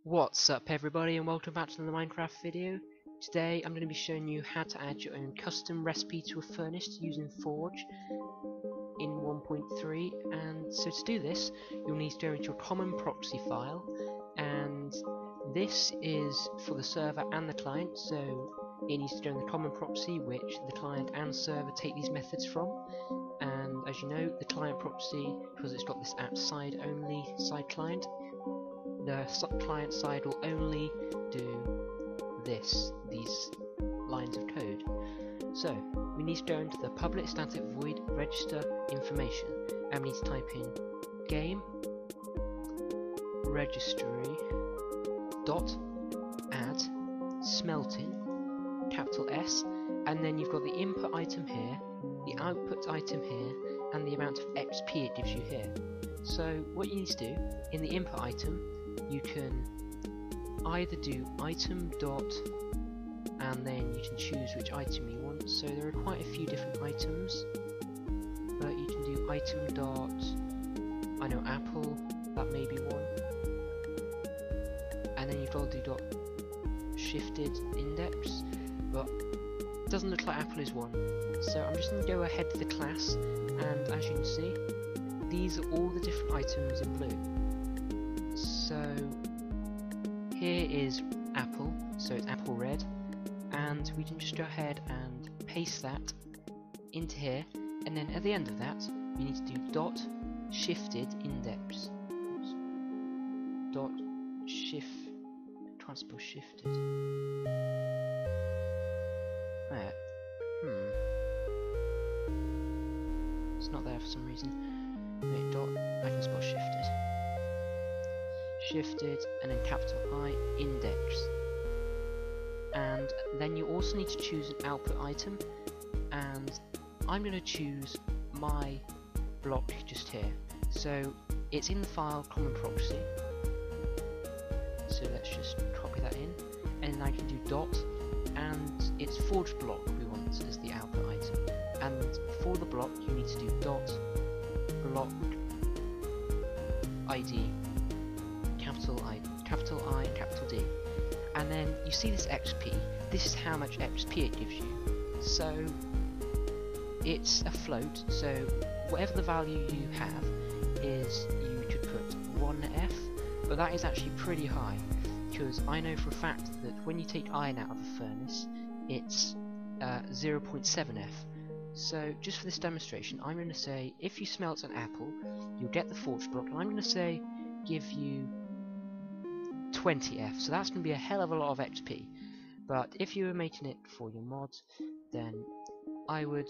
What's up everybody, and welcome back to the Minecraft video. Today I'm going to be showing you how to add your own custom recipe to a furnace using Forge in 1.3. And so to do this you'll need to go into your common proxy file, and this is for the server and the client, so it needs to go in the common proxy which the client and server take these methods from. And as you know, the client proxy, because it's got this app side only side client, the client side will only do these lines of code. So we need to go into the public static void register information, and we need to type in game registry dot add smelting capital S, and then you've got the input item here, the output item here, and the amount of XP it gives you here. So what you need to do in the input item, you can either do item dot and then you can choose which item you want. So there are quite a few different items, but you can do item dot, I know apple, that may be one, and then you've got to do dot shifted index, but it doesn't look like apple is one. So I'm just going to go ahead to the class, and as you can see, these are all the different items in blue. So here is apple, so it's apple red, and we can just go ahead and paste that into here, and then at the end of that we need to do dot shifted index. Dot shift, can't spell shifted. There. It's not there for some reason. Wait, dot, I can spell shifted. Shifted, and then capital I, index. And then you also need to choose an output item, and I'm going to choose my block just here. So it's in the file common proxy, so let's just copy that in, and then I can do dot, and it's forge block we want as the output item, and for the block you need to do dot block ID, capital I, capital D, and then you see this XP. This is how much XP it gives you. So it's a float, so whatever the value you have is, you could put 1F, but that is actually pretty high, because I know for a fact that when you take iron out of a furnace it's 0.7F. So just for this demonstration I'm going to say if you smelt an apple you'll get the forge block, and I'm going to say give you 20F, so that's going to be a hell of a lot of XP. But if you were making it for your mods, then I would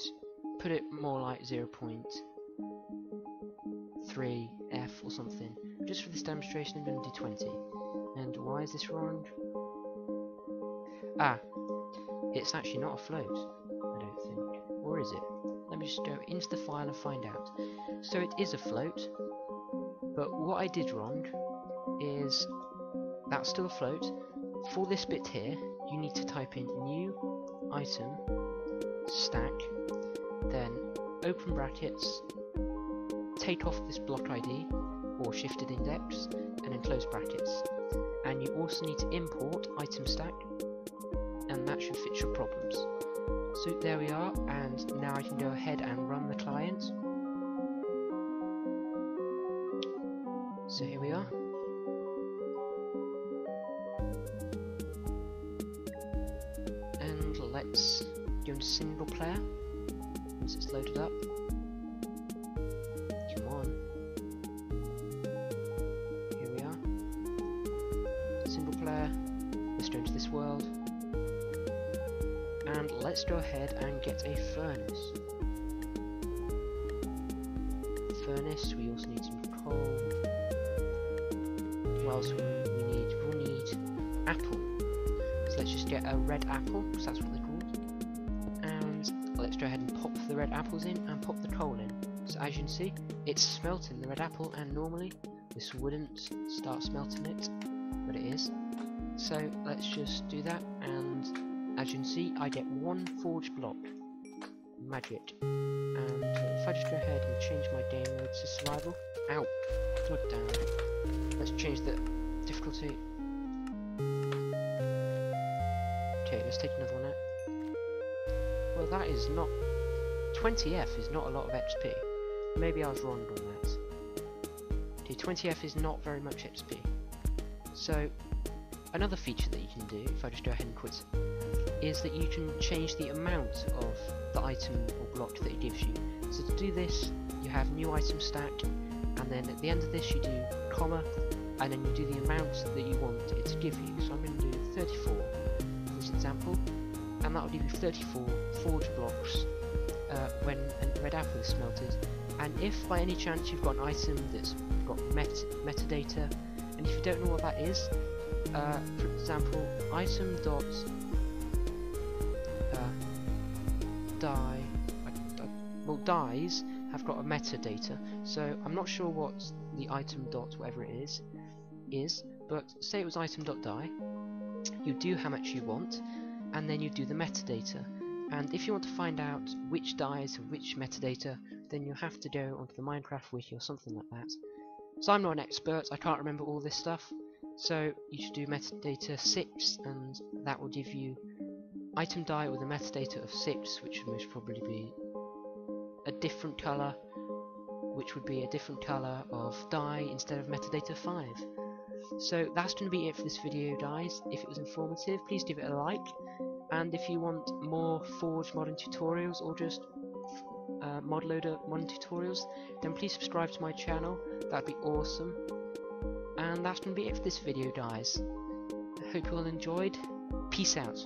put it more like 0.3F or something. Just for this demonstration I'm going to do 20. And why is this wrong? Ah, it's actually not a float, I don't think. Or is it? Let me just go into the file and find out. So it is a float, but what I did wrong is that's still a float. For this bit here, you need to type in new item stack, then open brackets, take off this block ID or shifted index, and then close brackets. And you also need to import item stack, and that should fix your problems. So there we are, and now I can go ahead and run the client. So here we are. And let's go into single player once it's loaded up. Come on. Here we are. Single player. Let's go into this world. And let's go ahead and get a furnace. Furnace, we also need some coal. What else we need? We'll need apple. So let's just get a red apple, because that's what they're called. And let's go ahead and pop the red apples in and pop the coal in. So as you can see, it's smelting the red apple, and normally this wouldn't start smelting it, but it is. So let's just do that, and as you can see, I get one forge block. Magic. And if I just go ahead and change my game mode to survival. Ow! God damn it. Let's change the difficulty. let's take another one out. Well, that is not... 20F is not a lot of XP. Maybe I was wrong on that. Okay, 20F is not very much XP. So, another feature that you can do, if I just go ahead and quit, is that you can change the amount of the item or block that it gives you. So to do this, you have new item stack, and then at the end of this you do comma, and then you do the amount that you want it to give you. So I'm going to do 34 for this example, and that will give you 34 forge blocks when a red apple is smelted. And if by any chance you've got an item that's got metadata, and if you don't know what that is, for example, item dot die, well, dies have got a metadata, so I'm not sure what the item dot whatever it is, but say it was item dot die, you do how much you want, and then you do the metadata. And if you want to find out which dies have which metadata, then you have to go onto the Minecraft wiki or something like that. So I'm not an expert, I can't remember all this stuff, so you should do metadata 6, and that will give you item die with a metadata of 6, which would most probably be a different colour, which would be a different colour of die instead of metadata 5. So that's going to be it for this video, guys. If it was informative, please give it a like, and if you want more Forge modding tutorials or just ModLoader modding tutorials, then please subscribe to my channel, that'd be awesome. And that's going to be it for this video, guys. I hope you all enjoyed. Peace out.